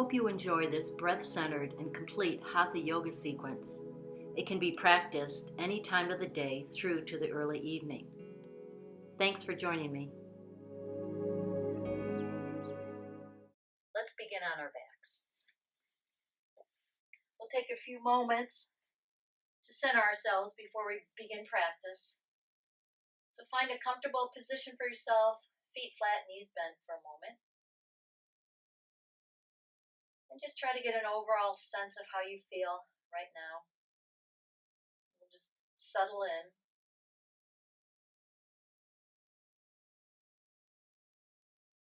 hope you enjoy this breath-centered and complete hatha yoga sequence. It can be practiced any time of the day through to the early evening. Thanks for joining me. Let's begin on our backs. We'll take a few moments to center ourselves before we begin practice. So find a comfortable position for yourself, feet flat, knees bent for a moment. And just try to get an overall sense of how you feel right now. We'll just settle in.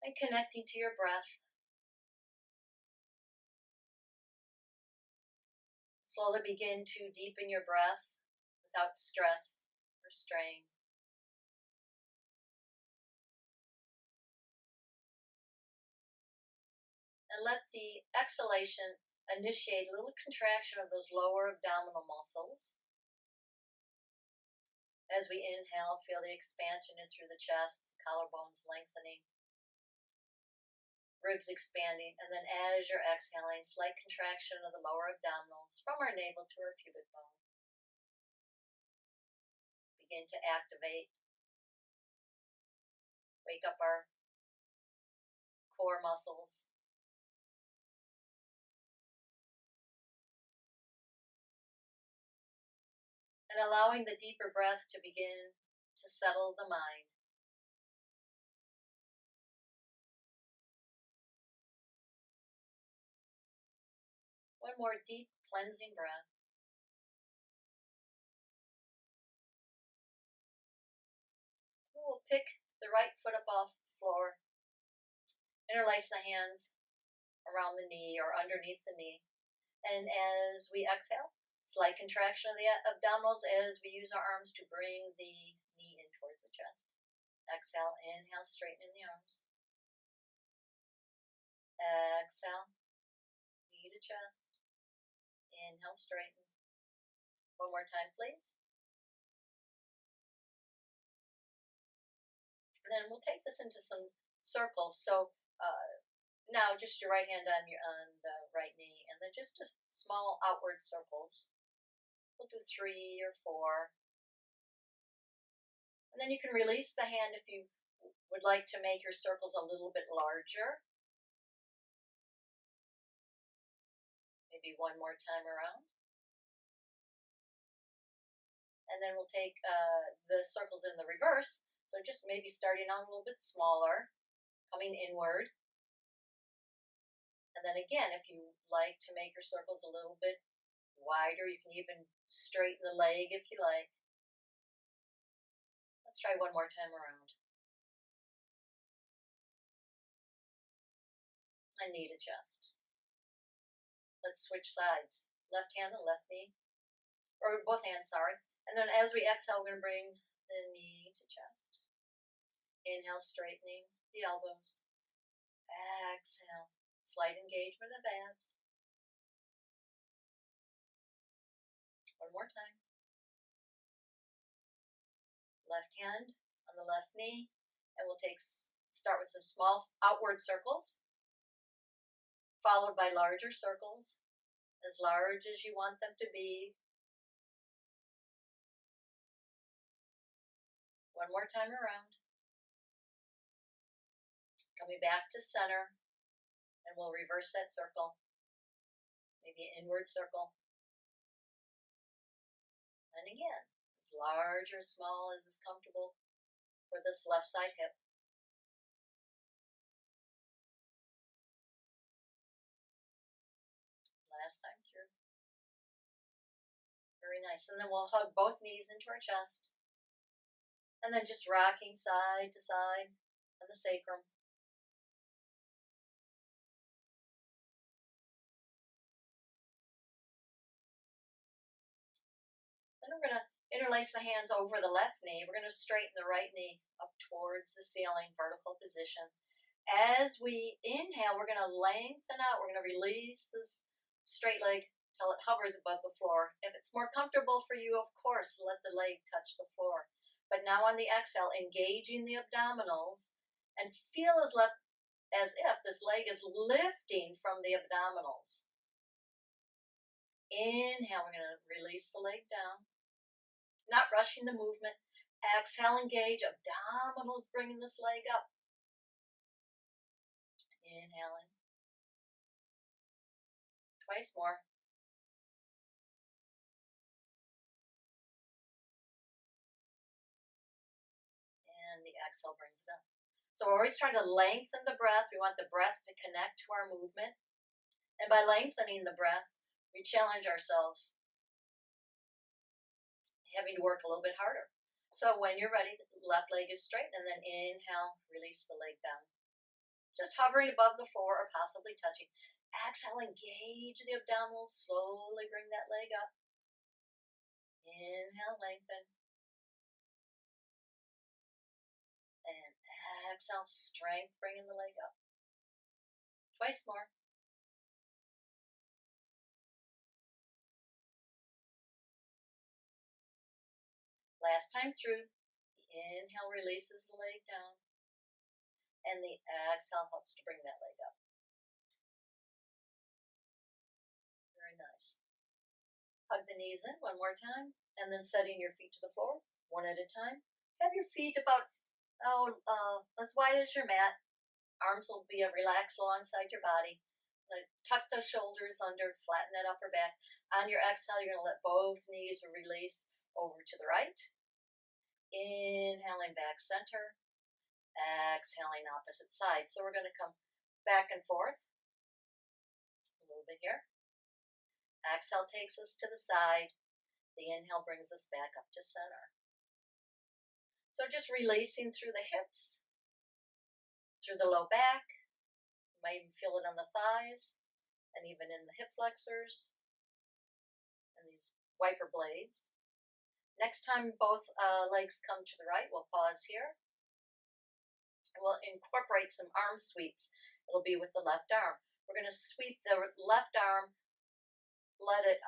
And connecting to your breath. Slowly begin to deepen your breath without stress or strain. And let the exhalation initiate a little contraction of those lower abdominal muscles. As we inhale, feel the expansion in through the chest, collarbones lengthening, ribs expanding, and then as you're exhaling, slight contraction of the lower abdominals from our navel to our pubic bone. Begin to activate, wake up our core muscles. And allowing the deeper breath to begin to settle the mind. One more deep cleansing breath. We'll pick the right foot up off the floor. Interlace the hands around the knee or underneath the knee. And as we exhale, slight contraction of the abdominals as we use our arms to bring the knee in towards the chest. Exhale, inhale, straightening the arms. Exhale, knee to chest. Inhale, straighten. One more time, please. And then we'll take this into some circles. So now just your right hand on the right knee, and then just a small outward circles. We'll do 3 or 4. And then you can release the hand if you would like to make your circles a little bit larger. Maybe one more time around. And then we'll take the circles in the reverse. So just maybe starting out a little bit smaller, coming inward. And then again, if you like to make your circles a little bit wider, you can even straighten the leg if you like. Let's try one more time around. And knee to chest. Let's switch sides. Left hand and left knee. Or both hands, sorry. And then as we exhale, we're going to bring the knee to chest. Inhale, straightening the elbows. Exhale, slight engagement of abs. One more time. Left hand on the left knee, and we'll start with some small outward circles, followed by larger circles, as large as you want them to be. One more time around. Coming back to center, and we'll reverse that circle. Maybe an inward circle. And again, as large or small as is comfortable for this left side hip. Last time through. Very nice. And then we'll hug both knees into our chest. And then just rocking side to side on the sacrum. Then we're going to interlace the hands over the left knee. We're going to straighten the right knee up towards the ceiling, vertical position. As we inhale, we're going to lengthen out. We're going to release this straight leg till it hovers above the floor. If it's more comfortable for you, of course, let the leg touch the floor. But now on the exhale, engaging the abdominals, and feel as as if this leg is lifting from the abdominals. Inhale, we're going to release the leg down. Not rushing the movement. Exhale, engage. Abdominals bringing this leg up. Inhaling. Twice more. And the exhale brings it up. So we're always trying to lengthen the breath. We want the breath to connect to our movement. And by lengthening the breath, we challenge ourselves, having to work a little bit harder. So when you're ready, the left leg is straight, and then inhale, release the leg down. Just hovering above the floor or possibly touching. Exhale, engage the abdominals, slowly bring that leg up. Inhale, lengthen. And exhale, strength, bringing the leg up. Twice more. Last time through, the inhale releases the leg down, and the exhale helps to bring that leg up. Very nice. Hug the knees in one more time, and then setting your feet to the floor, one at a time. Have your feet about as wide as your mat. Arms will be relaxed alongside your body. Tuck the shoulders under, flatten that upper back. On your exhale, you're going to let both knees release over to the right. Inhaling back center. Exhaling opposite side. So we're going to come back and forth a little bit here. Exhale takes us to the side. The inhale brings us back up to center. So just releasing through the hips, through the low back. You might even feel it on the thighs and even in the hip flexors and these wiper blades. Next time both legs come to the right, we'll pause here. We'll incorporate some arm sweeps. It'll be with the left arm. We're going to sweep the left arm, let it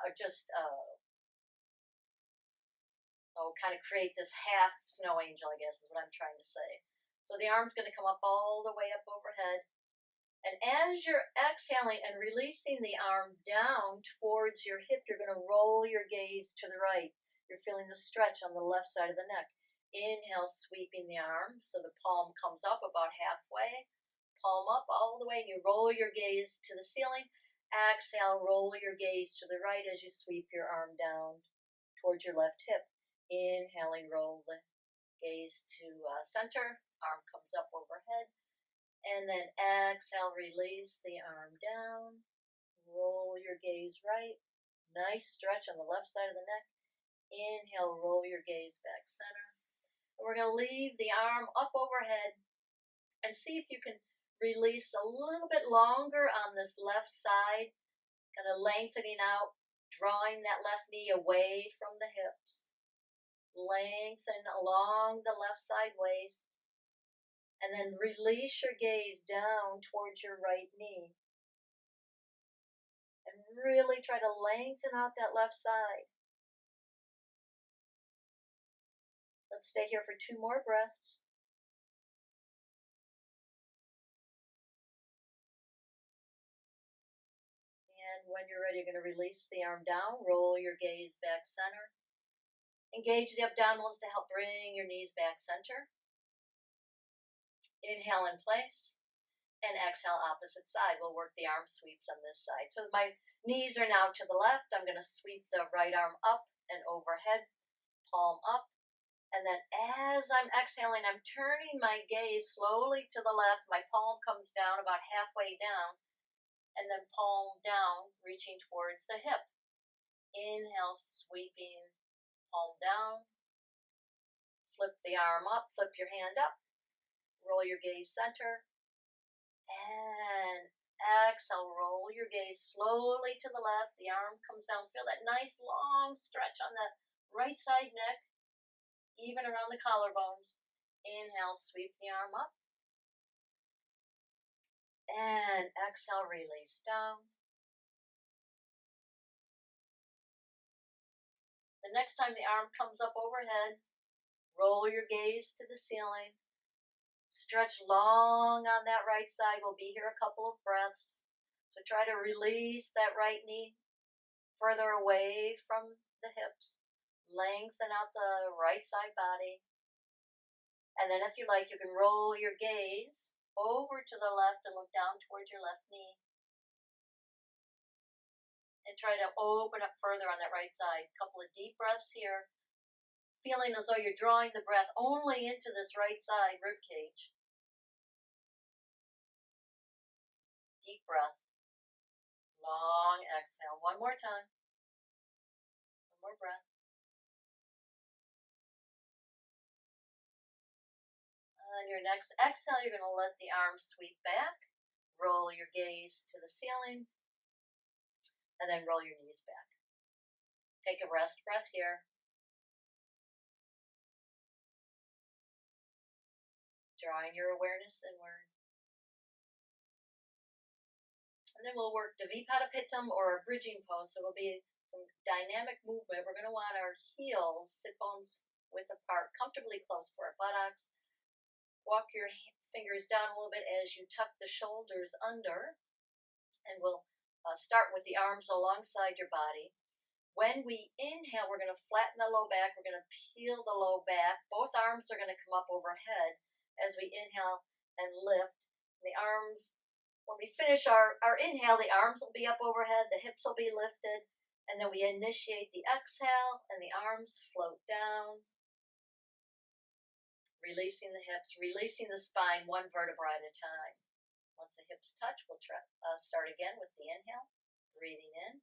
kind of create this half snow angel, I guess is what I'm trying to say. So the arm's going to come up all the way up overhead. And as you're exhaling and releasing the arm down towards your hip, you're going to roll your gaze to the right. You're feeling the stretch on the left side of the neck. Inhale, sweeping the arm so the palm comes up about halfway. Palm up all the way, and you roll your gaze to the ceiling. Exhale, roll your gaze to the right as you sweep your arm down towards your left hip. Inhaling, roll the gaze to center. Arm comes up overhead. And then exhale, release the arm down. Roll your gaze right. Nice stretch on the left side of the neck. Inhale, roll your gaze back center. And we're going to leave the arm up overhead and see if you can release a little bit longer on this left side, kind of lengthening out, drawing that left knee away from the hips. Lengthen along the left side waist. And then release your gaze down towards your right knee. And really try to lengthen out that left side. Let's stay here for 2 more breaths. And when you're ready, you're going to release the arm down. Roll your gaze back center. Engage the abdominals to help bring your knees back center. Inhale in place. And exhale opposite side. We'll work the arm sweeps on this side. So my knees are now to the left. I'm going to sweep the right arm up and overhead, palm up. And then as I'm exhaling, I'm turning my gaze slowly to the left. My palm comes down about halfway down. And then palm down, reaching towards the hip. Inhale, sweeping, palm down. Flip the arm up, flip your hand up. Roll your gaze center. And exhale, roll your gaze slowly to the left. The arm comes down. Feel that nice long stretch on the right side neck, even around the collarbones. Inhale, sweep the arm up. And exhale, release down. The next time the arm comes up overhead, roll your gaze to the ceiling. Stretch long on that right side. We'll be here a couple of breaths. So try to release that right knee further away from the hips. Lengthen out the right side body. And then if you like, you can roll your gaze over to the left and look down towards your left knee. And try to open up further on that right side. A couple of deep breaths here. Feeling as though you're drawing the breath only into this right side rib cage. Deep breath. Long exhale. One more time. One more breath. On your next exhale, you're going to let the arms sweep back. Roll your gaze to the ceiling. And then roll your knees back. Take a rest breath here. Drawing your awareness inward. And then we'll work Dvipada Pittam or a bridging pose. So it will be some dynamic movement. We're going to want our heels, sit bones width apart, comfortably close to our buttocks. Walk your fingers down a little bit as you tuck the shoulders under. And we'll start with the arms alongside your body. When we inhale, we're going to flatten the low back. We're going to peel the low back. Both arms are going to come up overhead as we inhale and lift. And the arms, when we finish our inhale, the arms will be up overhead. The hips will be lifted. And then we initiate the exhale and the arms float down. Releasing the hips, releasing the spine, one vertebra at a time. Once the hips touch, we'll start again with the inhale. Breathing in.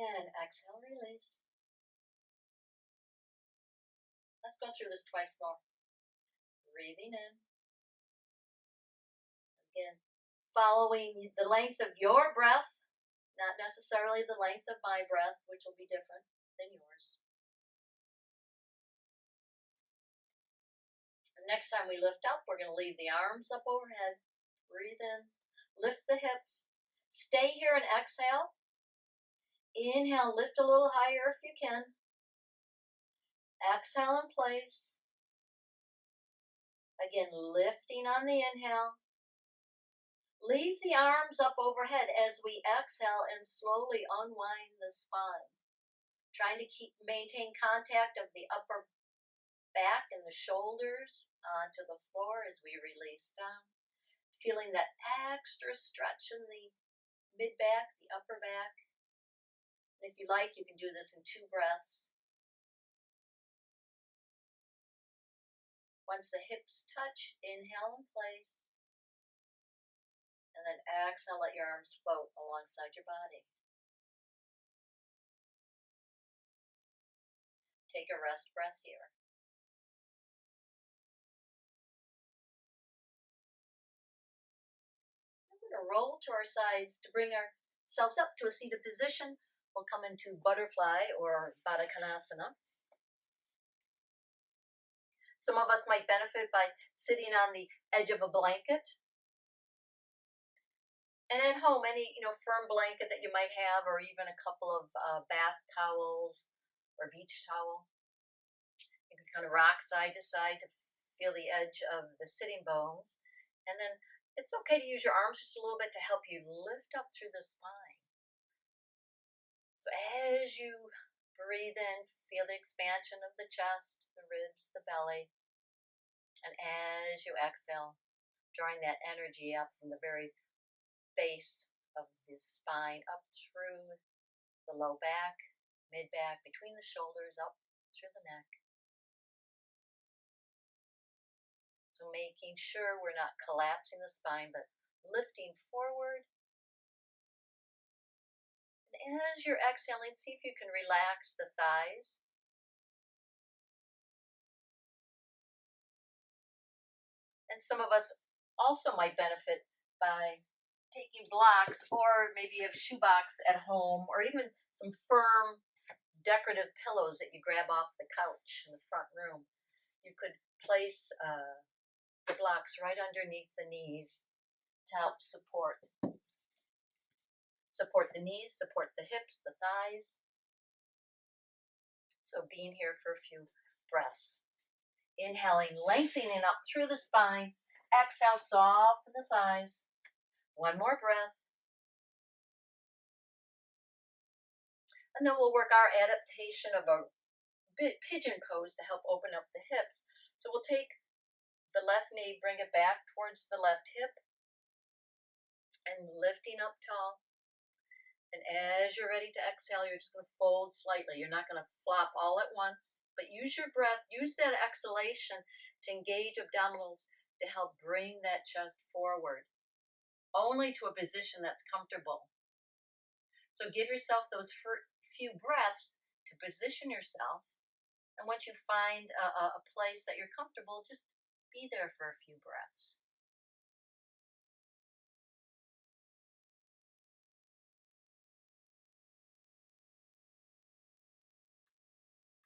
And exhale, release. Let's go through this twice more. Breathing in. Again, following the length of your breath, not necessarily the length of my breath, which will be different than yours. And next time we lift up, we're going to leave the arms up overhead. Breathe in. Lift the hips. Stay here and exhale. Inhale, lift a little higher if you can. Exhale in place. Again, lifting on the inhale. Leave the arms up overhead as we exhale and slowly unwind the spine. Trying to maintain contact of the upper back and the shoulders onto the floor as we release down. Feeling that extra stretch in the mid-back, the upper back. And if you like, you can do this in 2 breaths. Once the hips touch, inhale in place. And then exhale, let your arms float alongside your body. Take a rest breath here. We're going to roll to our sides to bring ourselves up to a seated position. We'll come into butterfly or Baddha Konasana. Some of us might benefit by sitting on the edge of a blanket. And at home, any firm blanket that you might have, or even a couple of bath towels or beach towel. You can kind of rock side to side to feel the edge of the sitting bones. And then it's okay to use your arms just a little bit to help you lift up through the spine. So as you breathe in, feel the expansion of the chest, the ribs, the belly. And as you exhale, drawing that energy up from the very base of the spine up through the low back, mid-back, between the shoulders, up through the neck. So making sure we're not collapsing the spine, but lifting forward. And as you're exhaling, see if you can relax the thighs. And some of us also might benefit by taking blocks, or maybe you have shoebox at home, or even some firm decorative pillows that you grab off the couch in the front room. You could place the blocks right underneath the knees to help support the knees, support the hips, the thighs. So being here for a few breaths. Inhaling, lengthening up through the spine. Exhale, soften the thighs. One more breath. And then we'll work our adaptation of a pigeon pose to help open up the hips. So we'll take the left knee, bring it back towards the left hip, and lifting up tall. And as you're ready to exhale, you're just going to fold slightly. You're not going to flop all at once, but use your breath, use that exhalation to engage abdominals to help bring that chest forward, only to a position that's comfortable. So give yourself those few breaths to position yourself. And once you find a place that you're comfortable, just be there for a few breaths.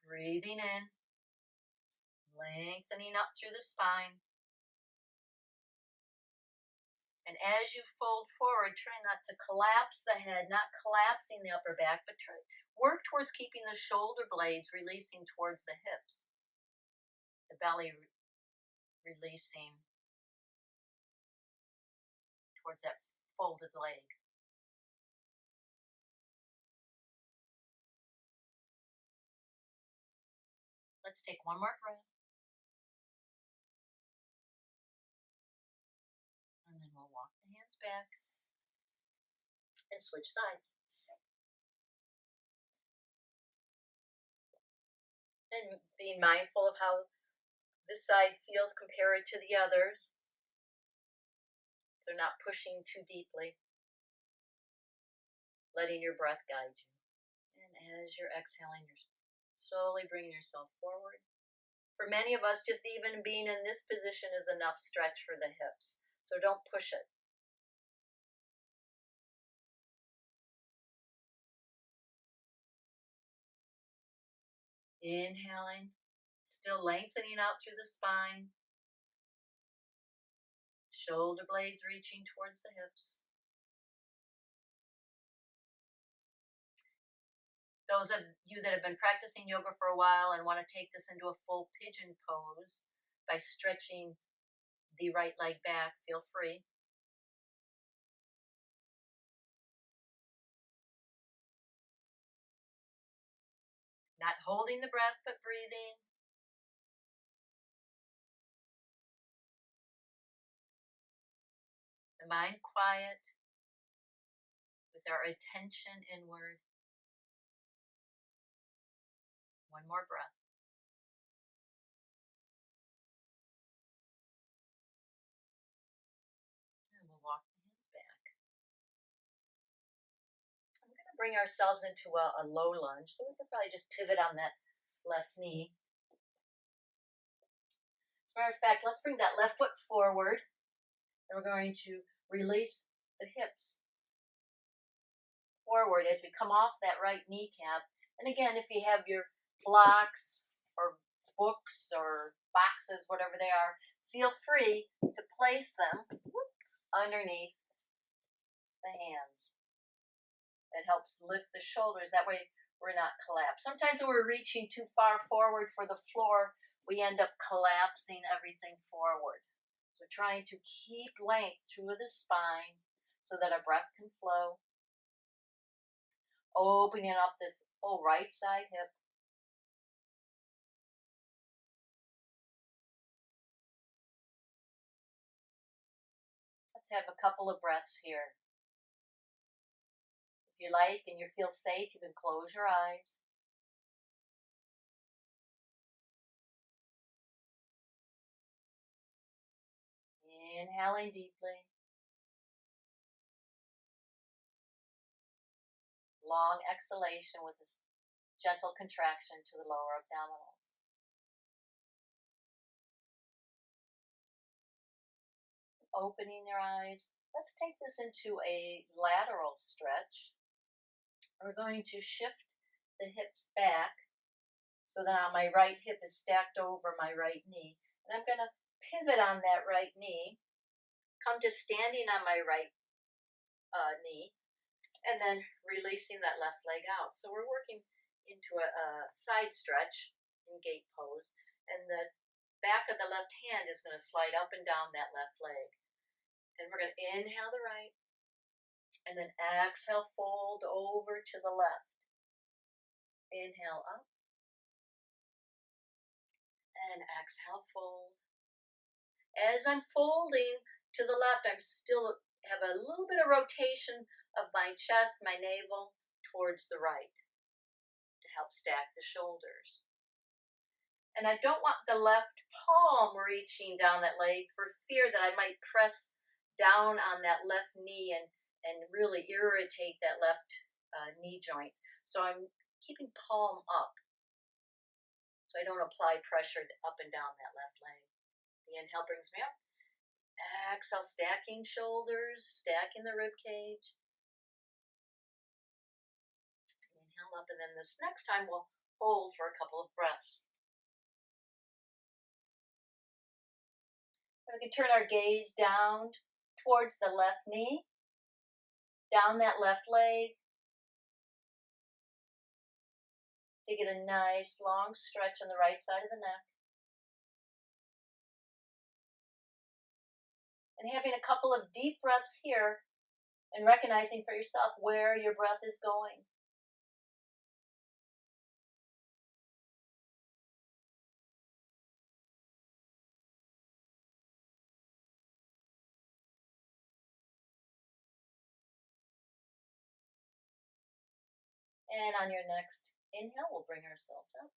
Breathing in, lengthening up through the spine. And as you fold forward, try not to collapse the head, not collapsing the upper back, but work towards keeping the shoulder blades releasing towards the hips. The belly releasing towards that folded leg. Let's take one more breath. And then we'll walk the hands back and switch sides. And being mindful of how this side feels compared to the others. So not pushing too deeply. Letting your breath guide you. And as you're exhaling, you're slowly bringing yourself forward. For many of us, just even being in this position is enough stretch for the hips. So don't push it. Inhaling, still lengthening out through the spine. Shoulder blades reaching towards the hips. Those of you that have been practicing yoga for a while and want to take this into a full pigeon pose by stretching the right leg back, feel free. Not holding the breath, but breathing. The mind quiet with our attention inward. One more breath. And we'll walk the hands back. I'm going to bring ourselves into a low lunge, so we can probably just pivot on that left knee. As a matter of fact, let's bring that left foot forward, and we're going to release the hips forward as we come off that right kneecap. And again, if you have your blocks or books or boxes, whatever they are, feel free to place them underneath the hands. That helps lift the shoulders. That way we're not collapsed. Sometimes when we're reaching too far forward for the floor, we end up collapsing everything forward. So trying to keep length through the spine so that our breath can flow. Opening up this whole right side hip. Let's have a couple of breaths here. If you like and you feel safe, you can close your eyes. Inhaling deeply. Long exhalation with this gentle contraction to the lower abdominals. Opening your eyes. Let's take this into a lateral stretch. We're going to shift the hips back so that now my right hip is stacked over my right knee. And I'm going to pivot on that right knee, come to standing on my right knee, and then releasing that left leg out. So we're working into a side stretch. in gate pose. And the back of the left hand is going to slide up and down that left leg. And we're going to inhale the right, and then exhale, fold over to the left. Inhale up, and exhale, fold. As I'm folding to the left, I'm still have a little bit of rotation of my chest, my navel, towards the right to help stack the shoulders. And I don't want the left palm reaching down that leg for fear that I might press down on that left knee and really irritate that left knee joint. So I'm keeping palm up so I don't apply pressure up and down that left leg. The inhale brings me up. Exhale, stacking shoulders, stacking the rib cage. Inhale up, and then this next time we'll hold for a couple of breaths. We can turn our gaze down towards the left knee, down that left leg. You get a nice long stretch on the right side of the neck. And having a couple of deep breaths here and recognizing for yourself where your breath is going. And on your next inhale, we'll bring ourselves up.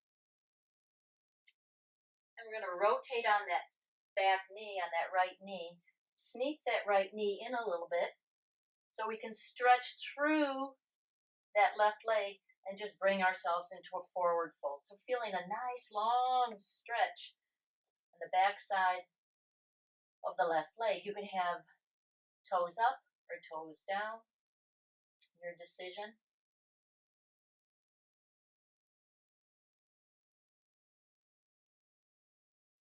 And we're going to rotate on that back knee, on that right knee. Sneak that right knee in a little bit so we can stretch through that left leg and just bring ourselves into a forward fold. So feeling a nice long stretch on the back side of the left leg. You can have toes up or toes down, your decision.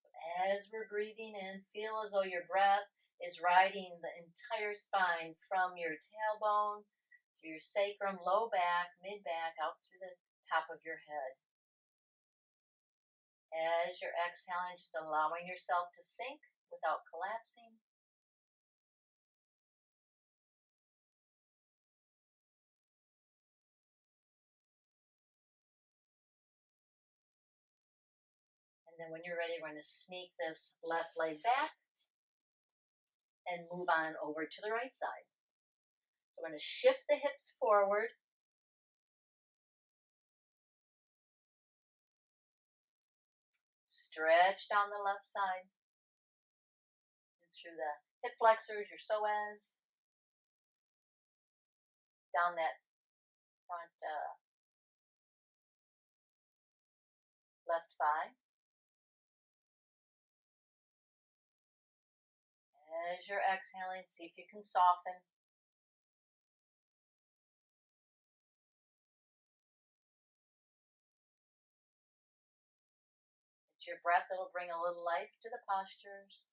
So as we're breathing in, feel as though your breath is riding the entire spine from your tailbone through your sacrum, low back, mid back, out through the top of your head. As you're exhaling, just allowing yourself to sink without collapsing. And then when you're ready, we're going to sneak this left leg back and move on over to the right side. So we're going to shift the hips forward. Stretch down the left side. And through the hip flexors, your psoas. Down that front left thigh. As you're exhaling, see if you can soften. It's your breath that'll bring a little life to the postures.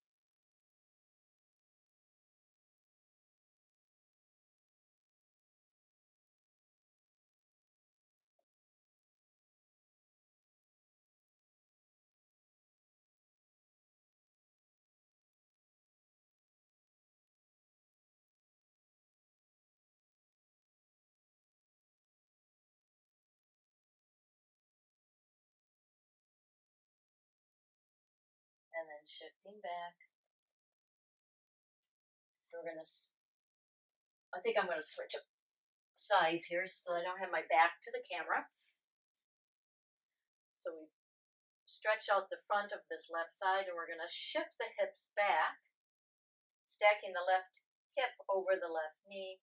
And then shifting back. I think I'm going to switch up sides here so I don't have my back to the camera. So we stretch out the front of this left side and we're going to shift the hips back, stacking the left hip over the left knee,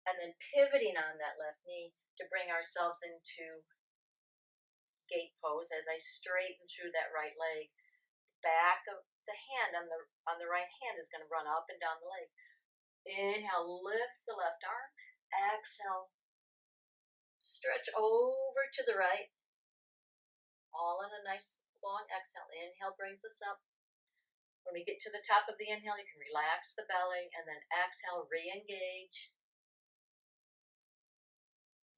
and then pivoting on that left knee to bring ourselves into gate pose as I straighten through that right leg. Back of the hand on the right hand is going to run up and down the leg. Inhale, lift the left arm. Exhale, stretch over to the right. All in a nice long exhale. Inhale brings us up. When we get to the top of the inhale, you can relax the belly, and then exhale, re-engage.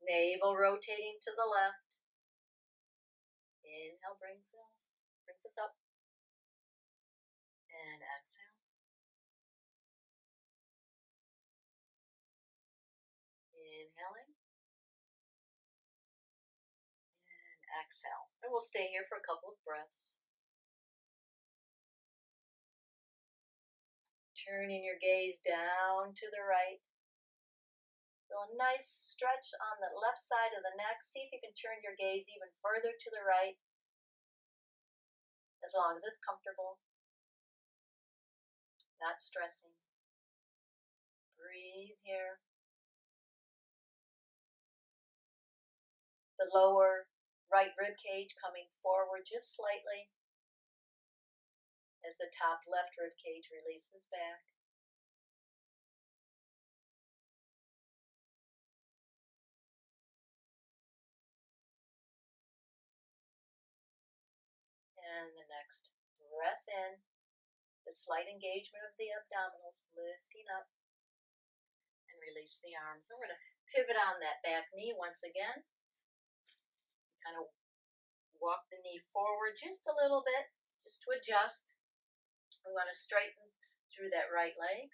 Navel rotating to the left. Inhale brings us up. And exhale. Inhaling. And exhale. And we'll stay here for a couple of breaths. Turning your gaze down to the right. Feel a nice stretch on the left side of the neck. See if you can turn your gaze even further to the right, as long as it's comfortable. Not stressing. Breathe here. The lower right rib cage coming forward just slightly as the top left rib cage releases back. And the next breath in, the slight engagement of the abdominals, lifting up, and release the arms. And we're going to pivot on that back knee once again. Kind of walk the knee forward just a little bit, just to adjust. We want to straighten through that right leg.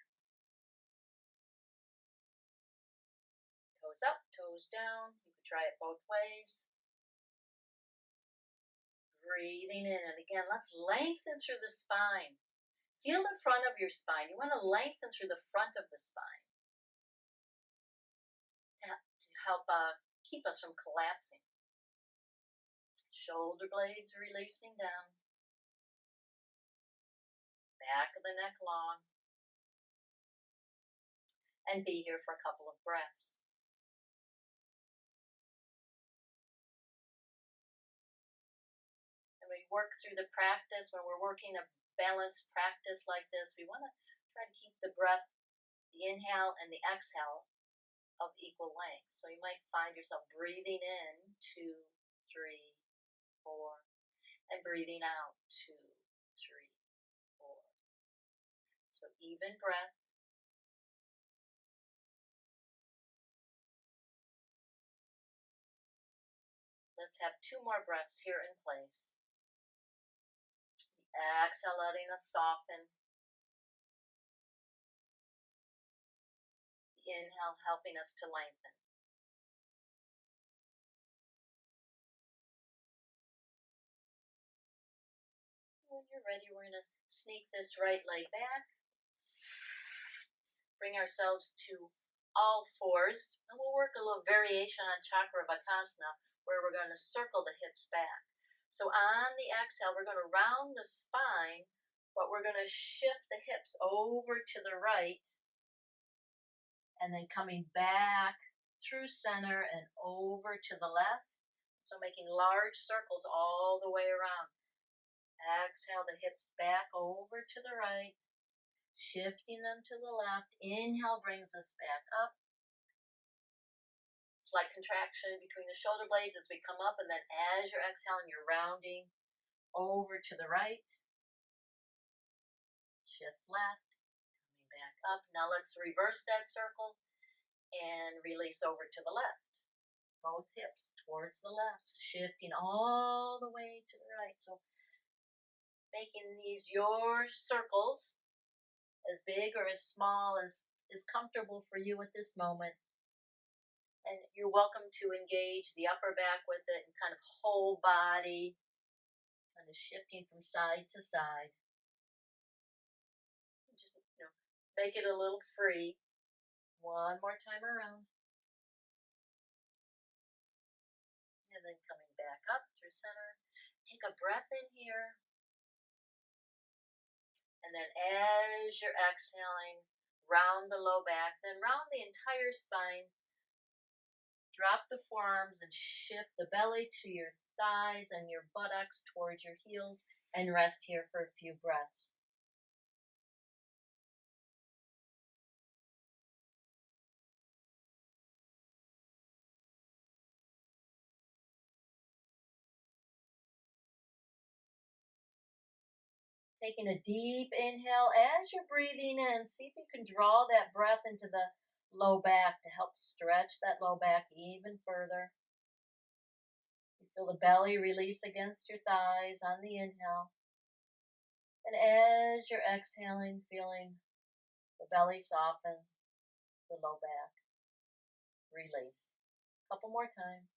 Toes up, toes down. You can try it both ways. Breathing in, and again, let's lengthen through the spine. Feel the front of your spine. You want to lengthen through the front of the spine to help keep us from collapsing. Shoulder blades releasing down. Back of the neck long. And be here for a couple of breaths. And we work through the practice. When we're working a balanced practice like this, we want to try to keep the breath, the inhale and the exhale, of equal length. So you might find yourself breathing in 2, 3, 4, and breathing out 2, 3, 4. So even breath. Let's have 2 more breaths here in place. Exhale, letting us soften. The inhale helping us to lengthen. When you're ready, we're going to sneak this right leg back. Bring ourselves to all fours. And we'll work a little variation on Chakravakasana, where we're going to circle the hips back. So on the exhale, we're going to round the spine, but we're going to shift the hips over to the right, and then coming back through center and over to the left. So making large circles all the way around. Exhale the hips back over to the right, shifting them to the left. Inhale brings us back up. Slight contraction between the shoulder blades as we come up, and then as you're exhaling, you're rounding over to the right. Shift left, coming back up. Now let's reverse that circle and release over to the left. Both hips towards the left, shifting all the way to the right. So making these your circles, as big or as small as is comfortable for you at this moment. And you're welcome to engage the upper back with it and kind of whole body, kind of shifting from side to side. Just, make it a little free. One more time around. And then coming back up through center. Take a breath in here. And then as you're exhaling, round the low back, then round the entire spine. Drop the forearms and shift the belly to your thighs and your buttocks towards your heels, and rest here for a few breaths. Taking a deep inhale as you're breathing in. See if you can draw that breath into the low back to help stretch that low back even further. Feel the belly release against your thighs on the inhale. And as you're exhaling, feeling the belly soften, the low back release. A couple more times.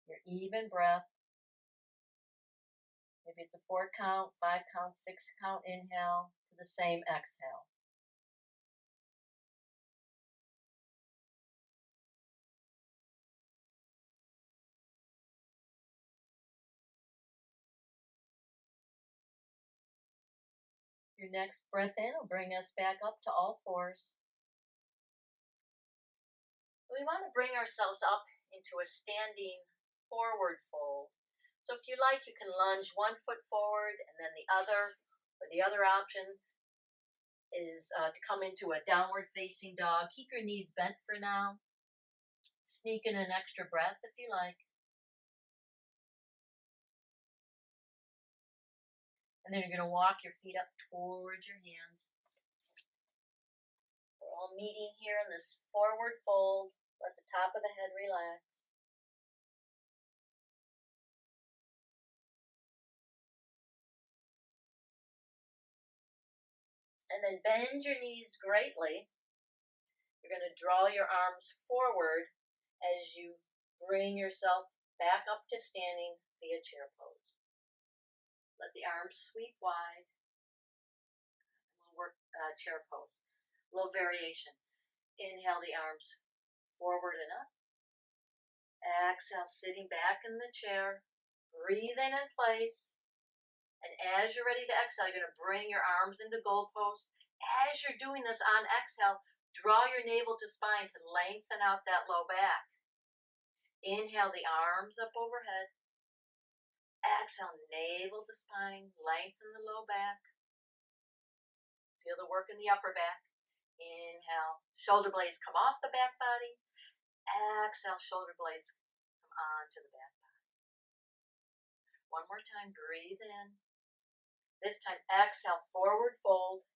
Your even breath. Maybe it's a 4 count, 5 count, 6 count inhale to the same exhale. Your next breath in will bring us back up to all fours. We want to bring ourselves up into a standing forward fold. So if you like, you can lunge one foot forward and then the other, or the other option is to come into a downward facing dog. Keep your knees bent for now. Sneak in an extra breath if you like. And then you're going to walk your feet up towards your hands. We're all meeting here in this forward fold. Let the top of the head relax. And then bend your knees greatly. You're going to draw your arms forward as you bring yourself back up to standing via chair pose. Let the arms sweep wide. We'll work chair pose. A little variation. Inhale the arms forward and up. Exhale, sitting back in the chair. Breathing in place. And as you're ready to exhale, you're going to bring your arms into goalpost. As you're doing this on exhale, draw your navel to spine to lengthen out that low back. Inhale the arms up overhead. Exhale, navel to spine, lengthen the low back. Feel the work in the upper back. Inhale, shoulder blades come off the back body. Exhale, shoulder blades come onto the back body. One more time, breathe in. This time, exhale, forward fold.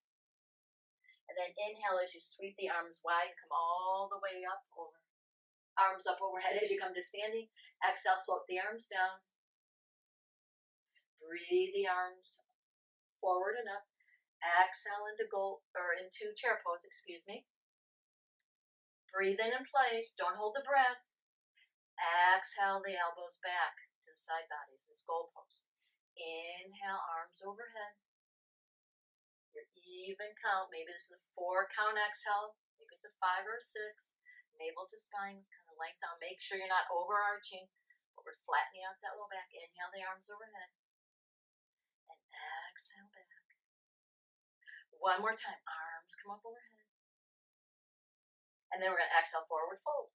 And then inhale as you sweep the arms wide and come all the way up over. Arms up overhead as you come to standing. Exhale, float the arms down. Breathe the arms forward and up. Exhale into chair pose, Breathe in place. Don't hold the breath. Exhale the elbows back to the side bodies, this goal pose. Inhale, arms overhead. Your even count. Maybe this is a 4 count exhale. Maybe it's a 5 or a 6. Navel to spine, kind of lengthen out. Make sure you're not overarching, but we're flattening out that low back. Inhale the arms overhead. And exhale back. One more time. Arms come up overhead. And then we're going to exhale, forward fold.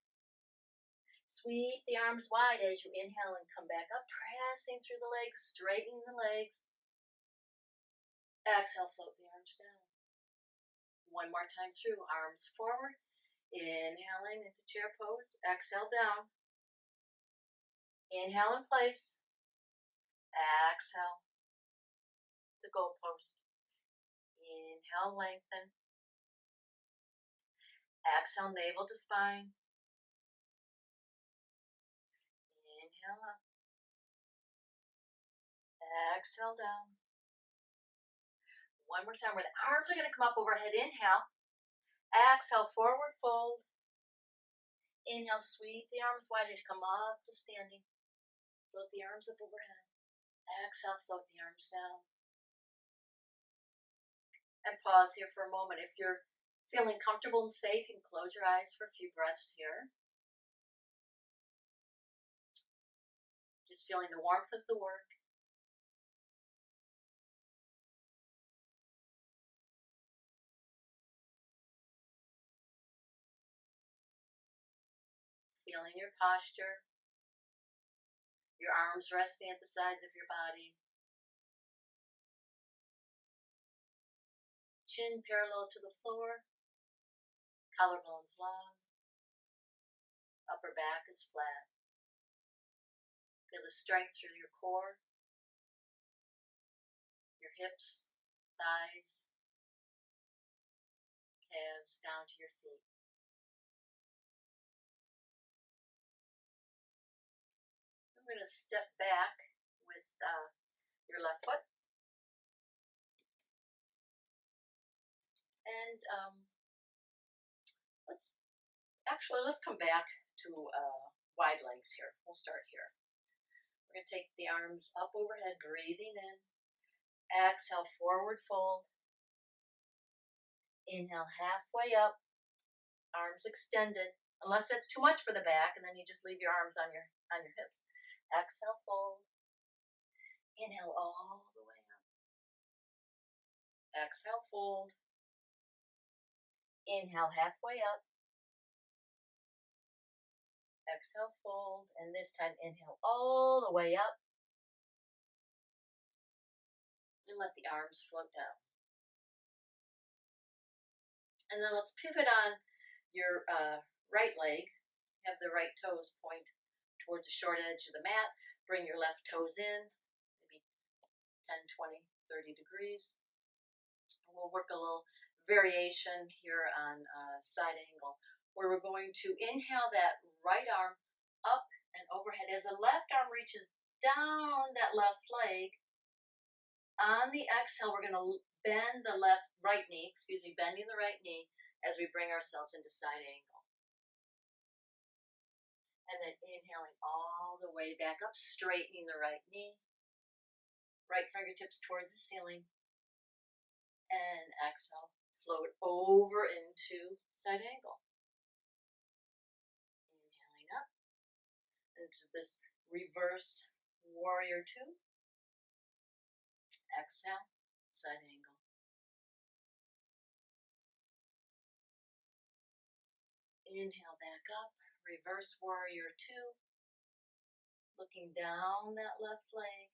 Sweep the arms wide as you inhale and come back up, pressing through the legs, straightening the legs. Exhale, float the arms down. One more time through, arms forward. Inhaling into chair pose. Exhale down. Inhale in place. Exhale. The goal post. Inhale, lengthen. Exhale, navel to spine. Inhale up. Exhale down. One more time where the arms are going to come up overhead. Inhale. Exhale, forward fold. Inhale, sweep the arms wide as you come up to standing. Float the arms up overhead. Exhale, float the arms down. And pause here for a moment. If you're feeling comfortable and safe, you can close your eyes for a few breaths here. Just feeling the warmth of the work. Feeling your posture. Your arms resting at the sides of your body. Chin parallel to the floor. Collarbones long. Upper back is flat. Feel the strength through your core. Your hips, thighs, calves down to your feet. to step back with your left foot. And let's come back to wide legs here. We'll start here. We're going to take the arms up overhead, breathing in. Exhale, forward fold. Inhale, halfway up. Arms extended. Unless that's too much for the back, and then you just leave your arms on your hips. Exhale, fold. Inhale all the way up. Exhale, fold. Inhale, halfway up. Exhale, fold, and this time inhale all the way up. And let the arms float down. And then let's pivot on your right leg. Have the right toes point towards the short edge of the mat. Bring your left toes in, maybe 10, 20, 30 degrees. We'll work a little variation here on side angle, where we're going to inhale that right arm up and overhead as the left arm reaches down that left leg. On the exhale, we're going to bending the right knee as we bring ourselves into side angle. And then inhaling all the way back up, straightening the right knee. Right fingertips towards the ceiling. And exhale, float over into side angle. Inhaling up into this reverse warrior two. Exhale, side angle. Inhale back up, reverse warrior two. Looking down that left leg.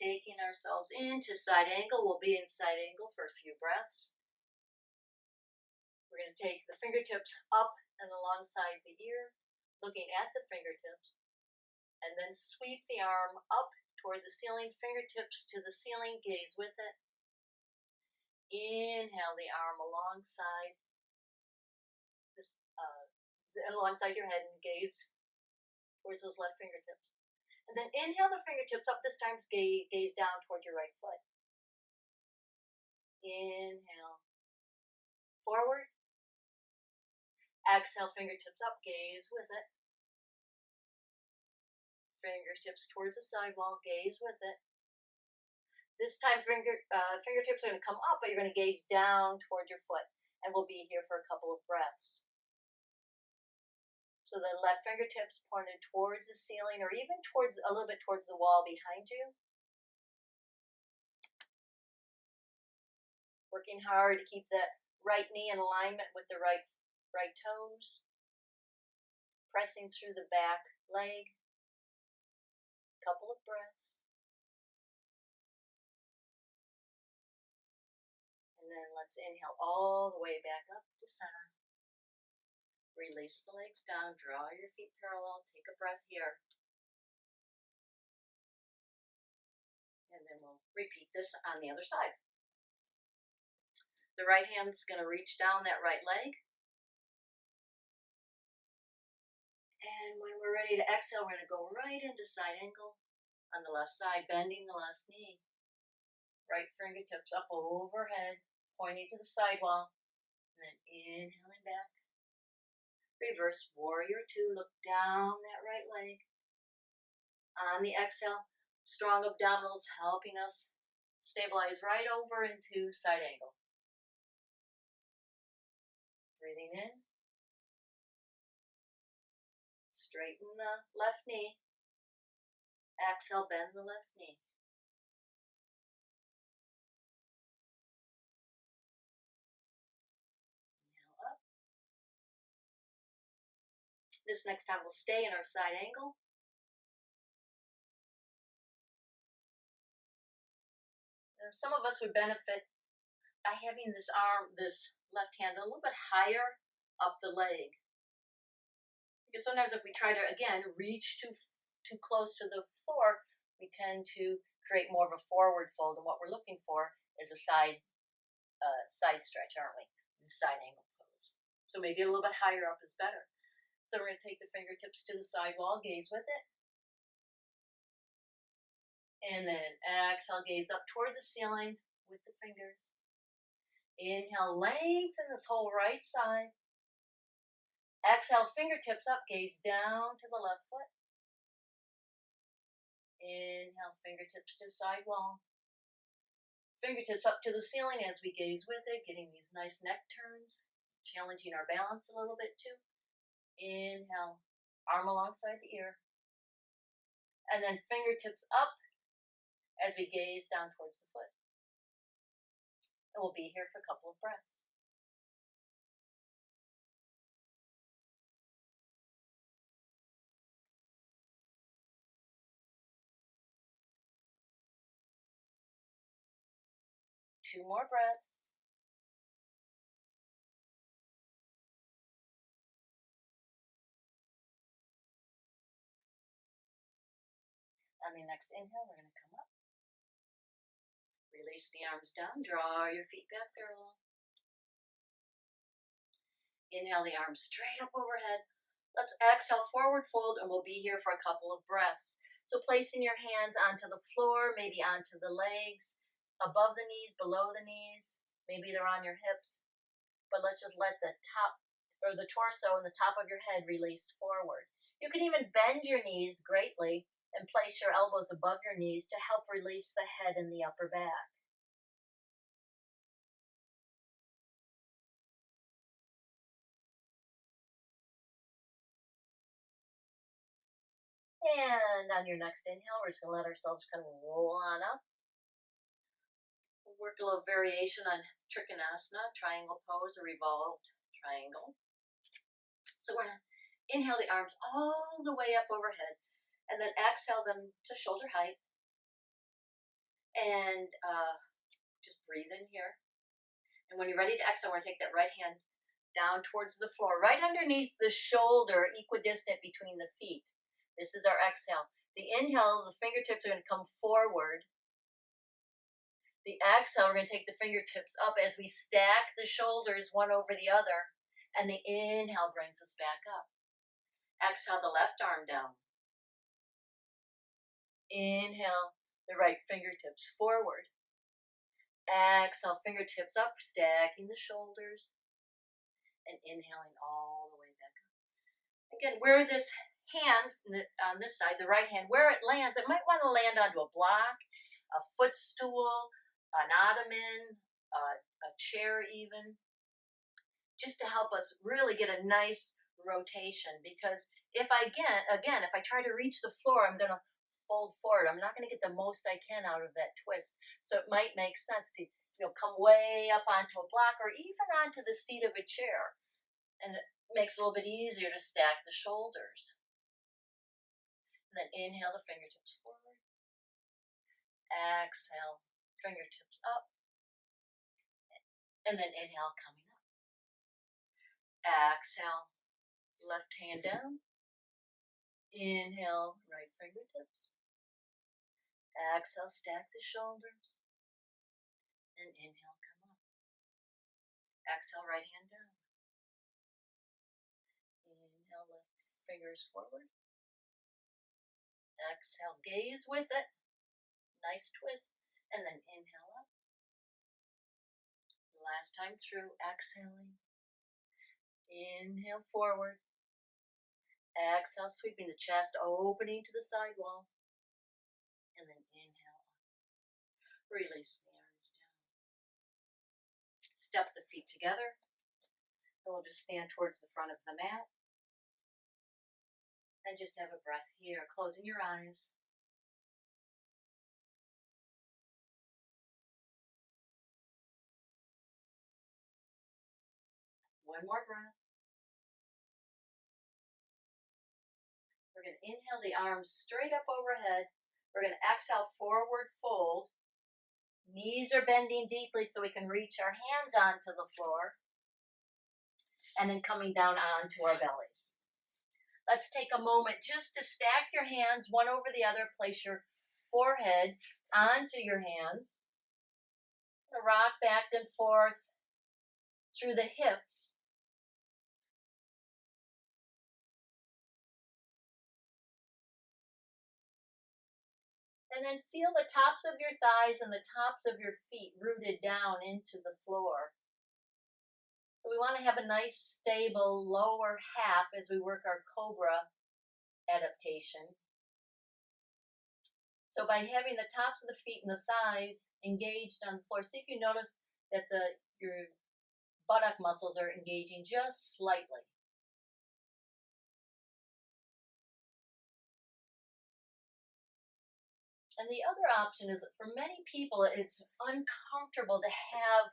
Taking ourselves into side angle. We'll be in side angle for a few breaths. We're going to take the fingertips up and alongside the ear, looking at the fingertips, and then sweep the arm up toward the ceiling, fingertips to the ceiling, gaze with it. Inhale the arm alongside alongside your head and gaze towards those left fingertips. And then inhale the fingertips up, this time gaze down toward your right foot. Inhale, forward. Exhale, fingertips up, gaze with it. Fingertips towards the sidewall, gaze with it. This time fingertips are going to come up, but you're going to gaze down toward your foot. And we'll be here for a couple of breaths. So the left fingertips pointed towards the ceiling or even a little bit towards the wall behind you. Working hard to keep that right knee in alignment with the right toes. Pressing through the back leg. Couple of breaths. And then let's inhale all the way back up to center. Release the legs down, draw your feet parallel, take a breath here. And then we'll repeat this on the other side. The right hand's going to reach down that right leg. And when we're ready to exhale, we're going to go right into side angle on the left side, bending the left knee. Right fingertips up overhead, pointing to the sidewall. And then inhaling back. Reverse warrior two, look down that right leg. On the exhale, strong abdominals helping us stabilize right over into side angle. Breathing in. Straighten the left knee. Exhale, bend the left knee. This next time we'll stay in our side angle. And some of us would benefit by having this left hand a little bit higher up the leg. Because sometimes if we try to, again, reach too close to the floor, we tend to create more of a forward fold. And what we're looking for is a side stretch, aren't we? The side angle pose. So maybe a little bit higher up is better. So we're going to take the fingertips to the sidewall, gaze with it. And then exhale, gaze up towards the ceiling with the fingers. Inhale, lengthen this whole right side. Exhale, fingertips up, gaze down to the left foot. Inhale, fingertips to side wall. Fingertips up to the ceiling as we gaze with it, getting these nice neck turns, challenging our balance a little bit too. Inhale, arm alongside the ear. And then fingertips up as we gaze down towards the foot. And we'll be here for a couple of breaths. Two more breaths. On the next inhale, we're going to come up. Release the arms down. Draw your feet back parallel. Inhale the arms straight up overhead. Let's exhale, forward fold, and we'll be here for a couple of breaths. So placing your hands onto the floor, maybe onto the legs, above the knees, below the knees. Maybe they're on your hips. But let's just let the top or the torso and the top of your head release forward. You can even bend your knees greatly and place your elbows above your knees to help release the head and the upper back. And on your next inhale, we're just going to let ourselves kind of roll on up. We'll work a little variation on Konasana, triangle pose, or revolved triangle. So we're going to inhale the arms all the way up overhead, and then exhale them to shoulder height. And just breathe in here. And when you're ready to exhale, we're going to take that right hand down towards the floor, right underneath the shoulder, equidistant between the feet. This is our exhale. The inhale, the fingertips are going to come forward. The exhale, we're going to take the fingertips up as we stack the shoulders one over the other. And the inhale brings us back up. Exhale the left arm down. Inhale the right fingertips forward. Exhale, fingertips up, stacking the shoulders. And inhaling all the way back up. Again, where this hand on this side, the right hand, where it lands, it might want to land onto a block, a footstool, an ottoman, a chair even, just to help us really get a nice rotation. Because if I try to reach the floor, I'm going to fold forward. I'm not going to get the most I can out of that twist. So it might make sense to come way up onto a block or even onto the seat of a chair. And it makes it a little bit easier to stack the shoulders. And then inhale the fingertips forward. Exhale, fingertips up. And then inhale, coming up. Exhale, left hand down. Inhale, right fingertips. Exhale, stack the shoulders. And inhale, come up. Exhale, right hand down. Inhale, left fingers forward. Exhale, gaze with it. Nice twist. And then inhale up. Last time through, exhaling. Inhale forward. Exhale, sweeping the chest, opening to the side wall. And then inhale up. Release the arms down. Step the feet together. And we'll just stand towards the front of the mat. And just have a breath here, closing your eyes. One more breath. We're going to inhale the arms straight up overhead. We're going to exhale, forward fold. Knees are bending deeply so we can reach our hands onto the floor. And then coming down onto our bellies. Let's take a moment just to stack your hands one over the other. Place your forehead onto your hands. Rock back and forth through the hips. And then feel the tops of your thighs and the tops of your feet rooted down into the floor. So we want to have a nice stable lower half as we work our cobra adaptation. So by having the tops of the feet and the thighs engaged on the floor, see if you notice that your buttock muscles are engaging just slightly. And the other option is that for many people, it's uncomfortable to have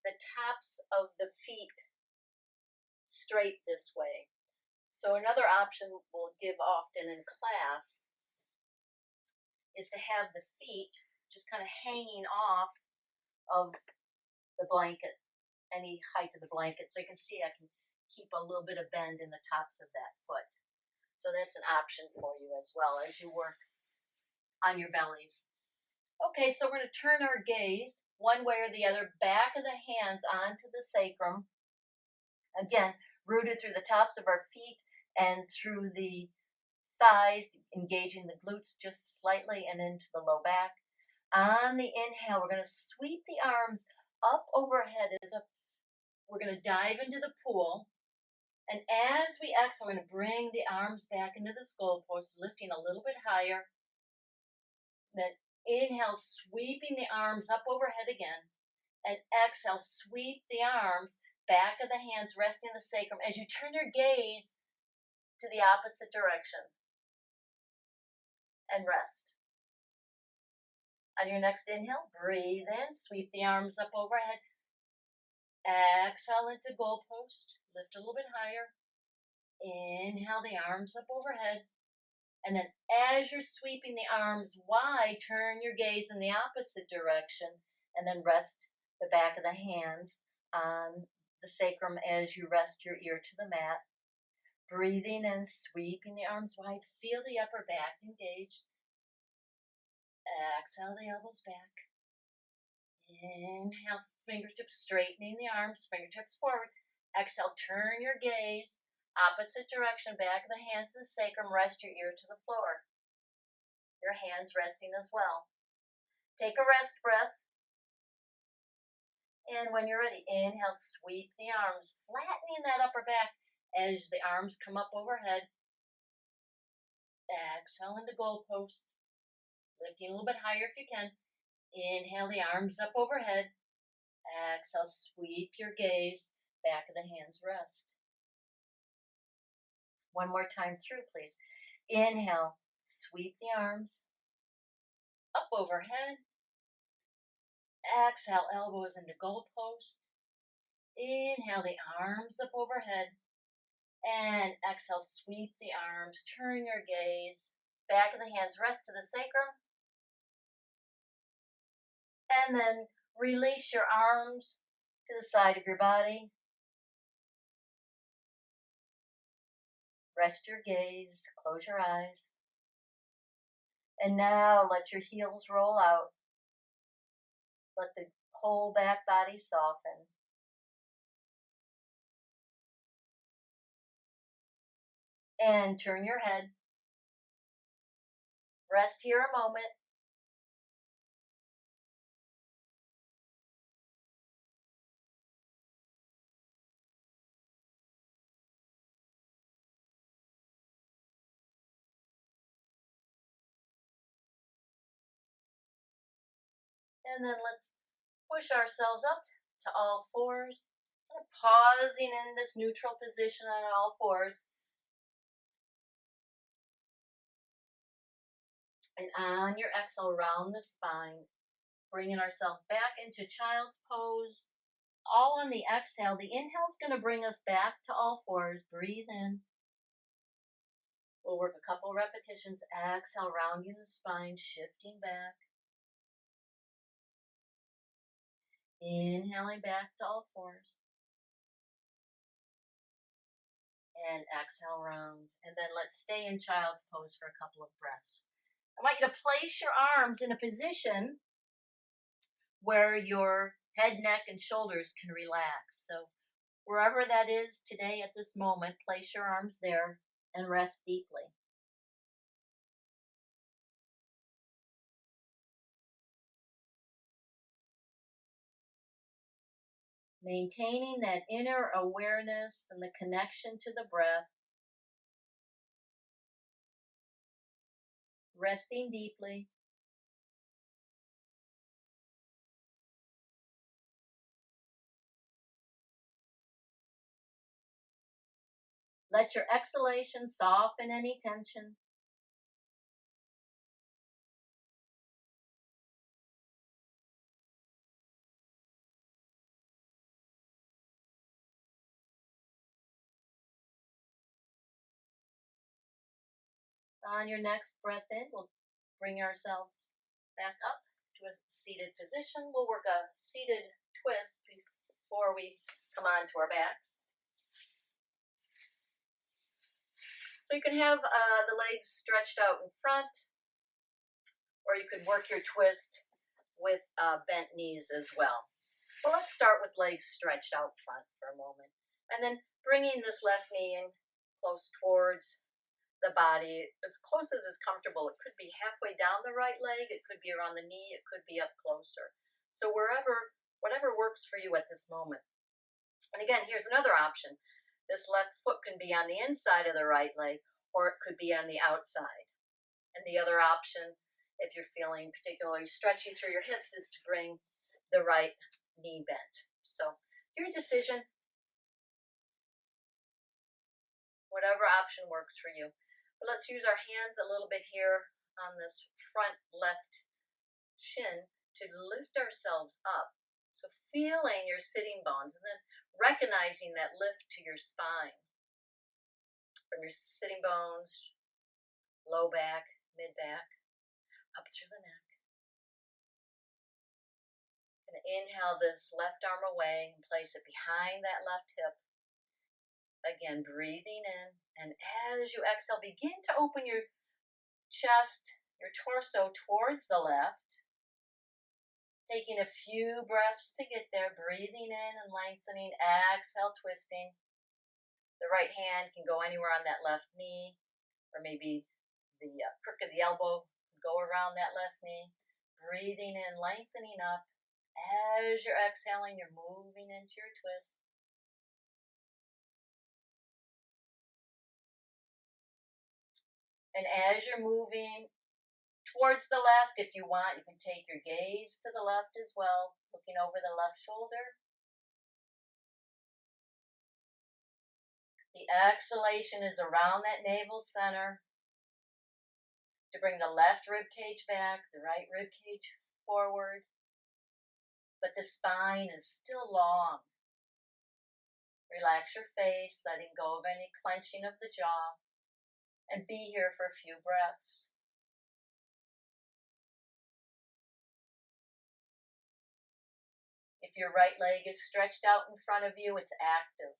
the tops of the feet straight this way. So another option we'll give often in class is to have the feet just kind of hanging off of the blanket, any height of the blanket. So you can see I can keep a little bit of bend in the tops of that foot. So that's an option for you as well as you work on your bellies. Okay, so we're going to turn our gaze one way or the other, back of the hands onto the sacrum. Again, rooted through the tops of our feet and through the thighs, engaging the glutes just slightly and into the low back. On the inhale, we're going to sweep the arms up overhead as if we're going to dive into the pool. And as we exhale, we're going to bring the arms back into the skull post, lifting a little bit higher. Then inhale, sweeping the arms up overhead again. And exhale, sweep the arms, back of the hands resting the sacrum as you turn your gaze to the opposite direction. And rest. On your next inhale, breathe in, sweep the arms up overhead. Exhale into goalpost, lift a little bit higher. Inhale the arms up overhead. And then as you're sweeping the arms wide, turn your gaze in the opposite direction and then rest the back of the hands on the sacrum as you rest your ear to the mat. Breathing in, sweeping the arms wide. Feel the upper back engaged. Exhale the elbows back. Inhale, fingertips straightening the arms, fingertips forward. Exhale, turn your gaze, opposite direction, back of the hands to the sacrum, rest your ear to the floor. Your hands resting as well. Take a rest breath. And when you're ready, inhale, sweep the arms, flattening that upper back as the arms come up overhead. Exhale into goalpost, lifting a little bit higher if you can. Inhale the arms up overhead. Exhale, sweep your gaze, back of the hands rest. One more time through, please. Inhale, sweep the arms up overhead. Exhale, elbows into goalpost. Inhale the arms up overhead. And exhale, sweep the arms, turn your gaze, back of the hands rest to the sacrum. And then release your arms to the side of your body. Rest your gaze, close your eyes. And now let your heels roll out. Let the whole back body soften. And turn your head. Rest here a moment. And then let's push ourselves up to all fours. Pausing in this neutral position on all fours. And on your exhale, round the spine. Bringing ourselves back into child's pose. All on the exhale. The inhale is going to bring us back to all fours. Breathe in. We'll work a couple repetitions. Exhale, rounding the spine, shifting back. Inhaling back to all fours. And exhale, round. And then let's stay in child's pose for a couple of breaths. I want you to place your arms in a position where your head, neck, and shoulders can relax. So wherever that is today at this moment, place your arms there and rest deeply. Maintaining that inner awareness and the connection to the breath. Resting deeply. Let your exhalation soften any tension. On your next breath in, we'll bring ourselves back up to a seated position. We'll work a seated twist before we come on to our backs. So you can have the legs stretched out in front, or you could work your twist with bent knees as well. Well, let's start with legs stretched out front for a moment. And then bringing this left knee in close towards the body, as close as is comfortable. It could be halfway down the right leg, it could be around the knee, it could be up closer. So whatever works for you at this moment. And again, here's another option. This left foot can be on the inside of the right leg, or it could be on the outside. And the other option, if you're feeling particularly stretchy through your hips, is to bring the right knee bent. So your decision, whatever option works for you. But let's use our hands a little bit here on this front left shin to lift ourselves up. So feeling your sitting bones and then recognizing that lift to your spine. From your sitting bones, low back, mid back, up through the neck. Gonna inhale this left arm away and place it behind that left hip. Again, breathing in, and as you exhale, begin to open your chest, your torso towards the left. Taking a few breaths to get there, breathing in and lengthening, exhale, twisting. The right hand can go anywhere on that left knee, or maybe the crook of the elbow can go around that left knee. Breathing in, lengthening up. As you're exhaling, you're moving into your twist. And as you're moving towards the left, if you want, you can take your gaze to the left as well, looking over the left shoulder. The exhalation is around that navel center to bring the left rib cage back, the right rib cage forward, but the spine is still long. Relax your face, letting go of any clenching of the jaw, and be here for a few breaths. If your right leg is stretched out in front of you, it's active.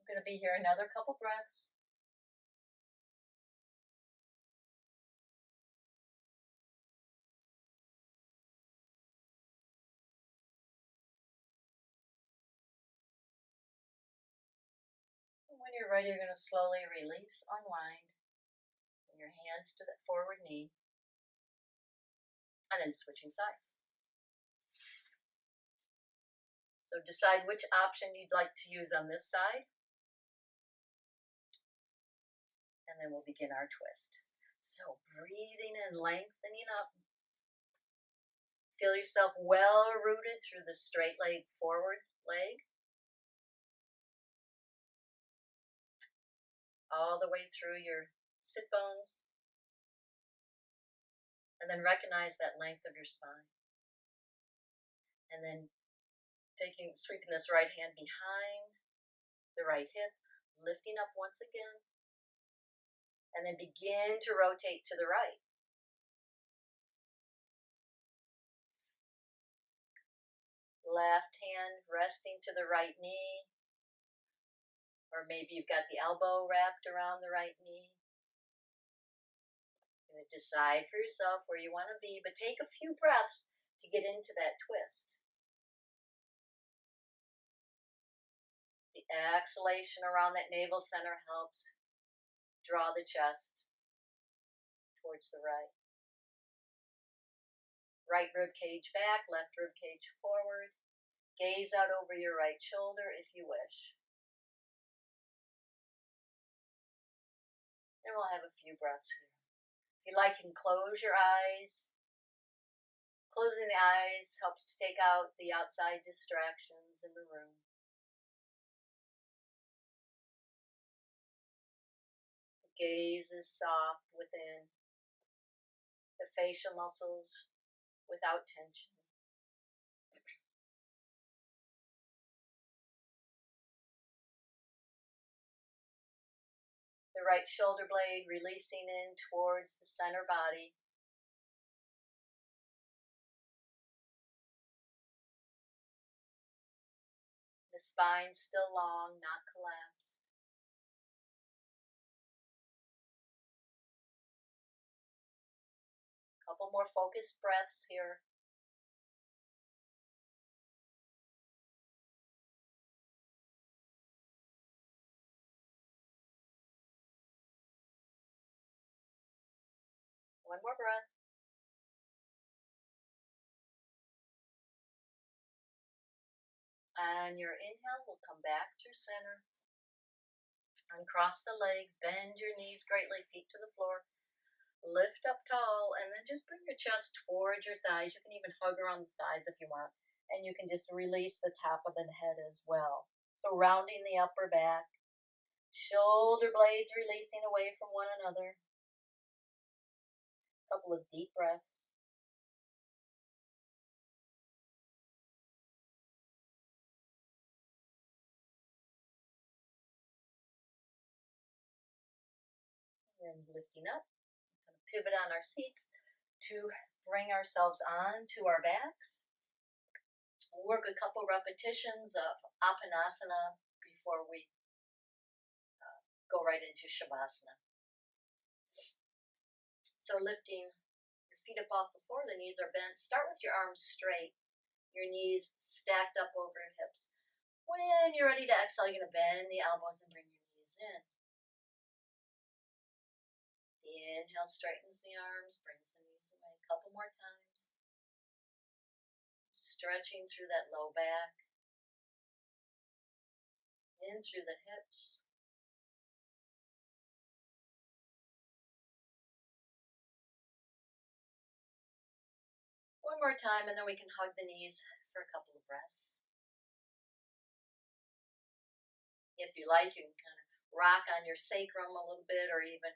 I'm going to be here another couple breaths. And when you're ready, you're going to slowly release, unwind, and your hands to that forward knee, and then switching sides. So decide which option you'd like to use on this side. And then we'll begin our twist. So breathing and lengthening up. Feel yourself well rooted through the straight leg forward leg. All the way through your sit bones. And then recognize that length of your spine. And then sweeping this right hand behind the right hip, lifting up once again. And then begin to rotate to the right. Left hand resting to the right knee. Or maybe you've got the elbow wrapped around the right knee. You're going to decide for yourself where you want to be, but take a few breaths to get into that twist. The exhalation around that navel center helps draw the chest towards the right. Right rib cage back, left rib cage forward. Gaze out over your right shoulder if you wish. And we'll have a few breaths here. If you like, you can close your eyes. Closing the eyes helps to take out the outside distractions in the room. The gaze is soft within. The facial muscles without tension. The right shoulder blade releasing in towards the center body. The spine still long, not collapsed. Couple more focused breaths here. One more breath. On your inhale, we'll come back through center. Uncross the legs, bend your knees greatly, feet to the floor. Lift up tall, and then just bring your chest towards your thighs. You can even hug around the thighs if you want. And you can just release the top of the head as well. So rounding the upper back. Shoulder blades releasing away from one another. A couple of deep breaths. And lifting up. Kind of pivot on our seats to bring ourselves onto our backs. We'll work a couple repetitions of Apanasana before we go right into Shavasana. So lifting your feet up off the floor, the knees are bent. Start with your arms straight, your knees stacked up over your hips. When you're ready to exhale, you're going to bend the elbows and bring your knees in. The inhale straightens the arms, brings the knees away. A couple more times. Stretching through that low back. In through the hips. One more time, and then we can hug the knees for a couple of breaths. If you like, you can kind of rock on your sacrum a little bit, or even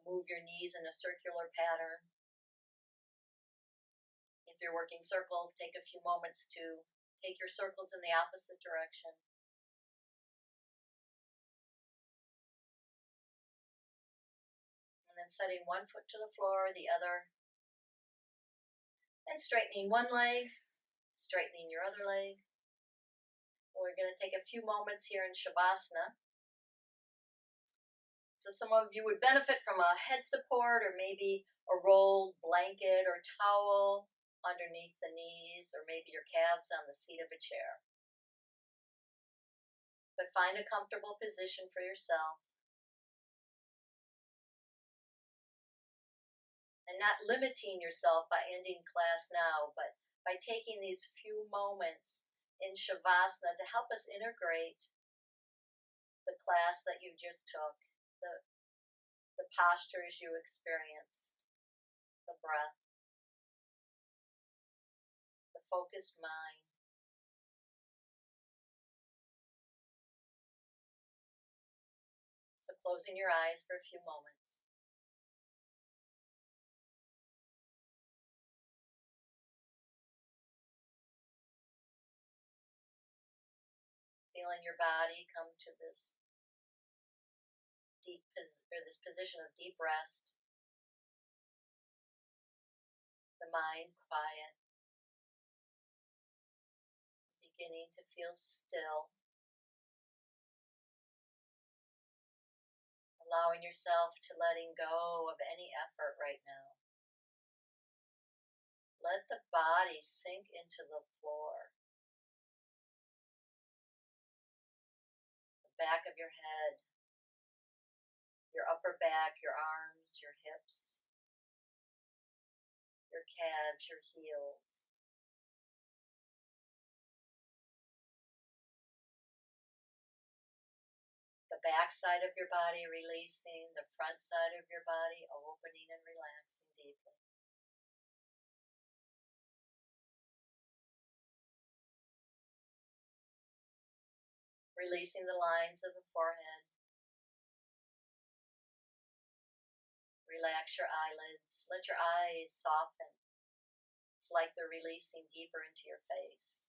move your knees in a circular pattern. If you're working circles, take a few moments to take your circles in the opposite direction. And then setting one foot to the floor, the other. And straightening one leg, straightening your other leg. We're going to take a few moments here in Shavasana. So some of you would benefit from a head support, or maybe a rolled blanket or towel underneath the knees, or maybe your calves on the seat of a chair. But find a comfortable position for yourself. And not limiting yourself by ending class now, but by taking these few moments in Shavasana to help us integrate the class that you just took, the postures you experienced, the breath, the focused mind. So closing your eyes for a few moments. Feeling your body come to this this position of deep rest. The mind quiet. Beginning to feel still. Allowing yourself to letting go of any effort right now. Let the body sink into the floor. The back of your head. Your upper back, your arms, your hips. your calves, your heels. The back side of your body releasing, the front side of your body opening and relaxing deeply. Releasing the lines of the forehead. Relax your eyelids. Let your eyes soften. It's like they're releasing deeper into your face.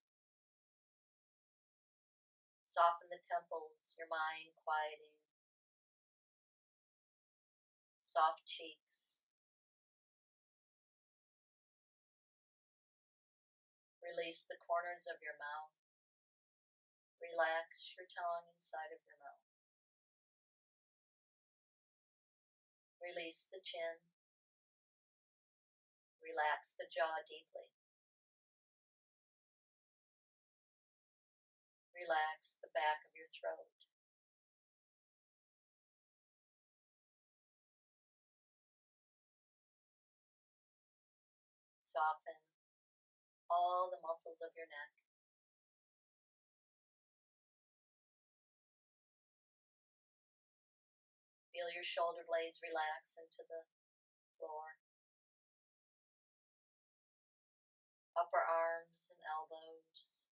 Soften the temples, your mind quieting. Soft cheeks. Release the corners of your mouth. Relax your tongue inside of your mouth. Release the chin. Relax the jaw deeply. Relax the back of your throat. Soften all the muscles of your neck. Feel your shoulder blades relax into the floor. Upper arms and elbows.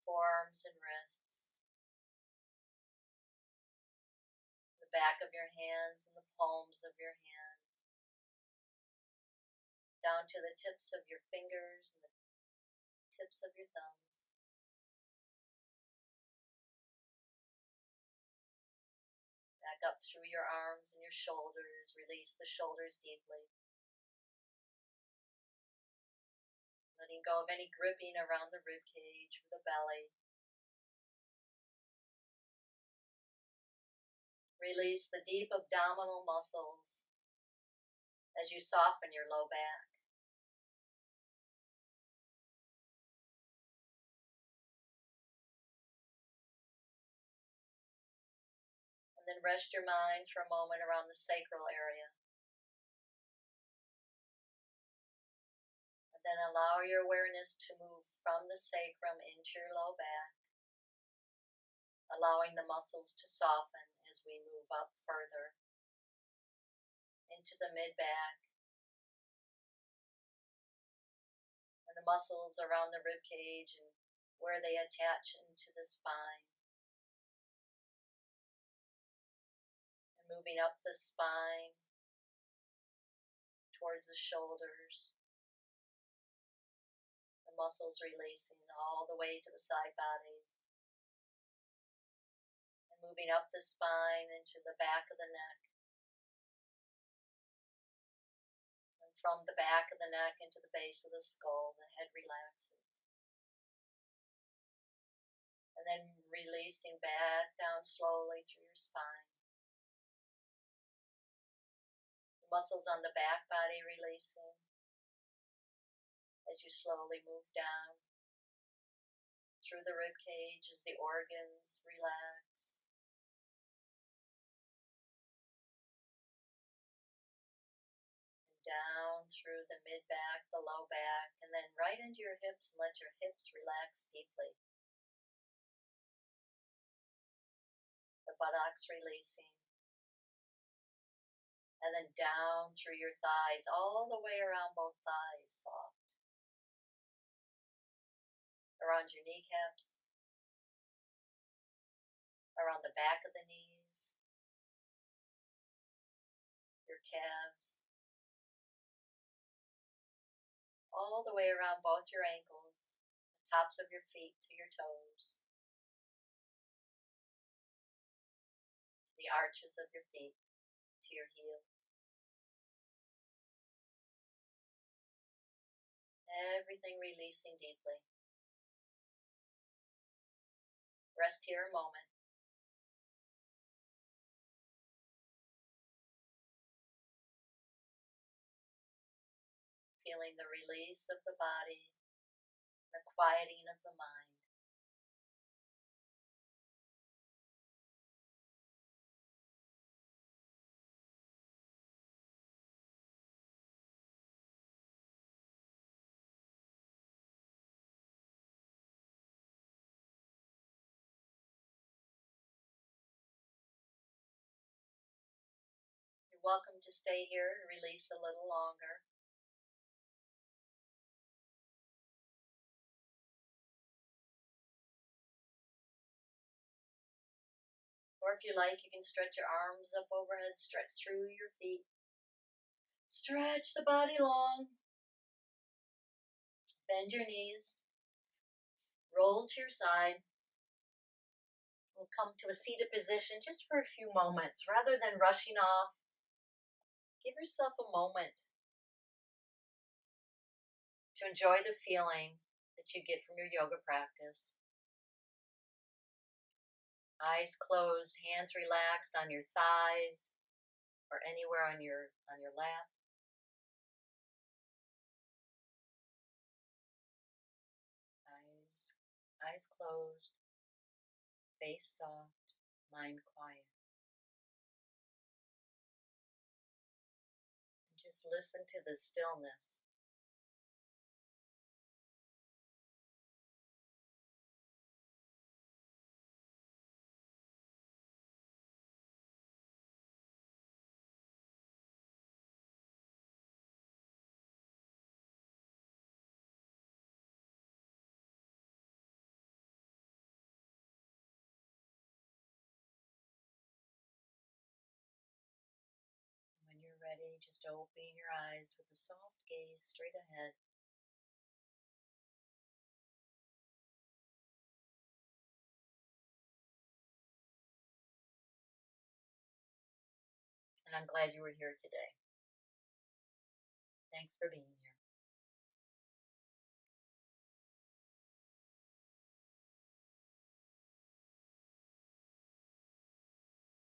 Forearms and wrists. The back of your hands and the palms of your hands. Down to the tips of your fingers and the tips of your thumbs. Back up through your arms and your shoulders. Release the shoulders deeply. Letting go of any gripping around the rib cage or the belly. Release the deep abdominal muscles as you soften your low back. And then rest your mind for a moment around the sacral area. And then allow your awareness to move from the sacrum into your low back, allowing the muscles to soften as we move up further into the mid-back and the muscles around the rib cage and where they attach into the spine. And moving up the spine towards the shoulders. The muscles releasing all the way to the side bodies. And moving up the spine into the back of the neck. And from the back of the neck into the base of the skull, the head relaxes. And then releasing back down slowly through your spine. The muscles on the back body releasing as you slowly move down through the rib cage as the organs relax. And down through the mid-back, the low back, and then right into your hips and let your hips relax deeply. The buttocks releasing. And then down through your thighs, all the way around both thighs, soft. Around your kneecaps. Around the back of the knees. Your calves. All the way around both your ankles. The tops of your feet to your toes. The arches of your feet to your heels. Everything releasing deeply. Rest here a moment. Feeling the release of the body, the quieting of the mind. welcome to stay here and release a little longer. Or if you like, you can stretch your arms up overhead, stretch through your feet. Stretch the body long. Bend your knees. Roll to your side. We'll come to a seated position just for a few moments. Rather than rushing off, give yourself a moment to enjoy the feeling that you get from your yoga practice. Eyes closed, hands relaxed on your thighs or anywhere on your lap. Eyes closed, face soft, mind quiet. And just listen to the stillness. When you're ready, just opening your eyes with a soft gaze straight ahead. And I'm glad you were here today. Thanks for being here.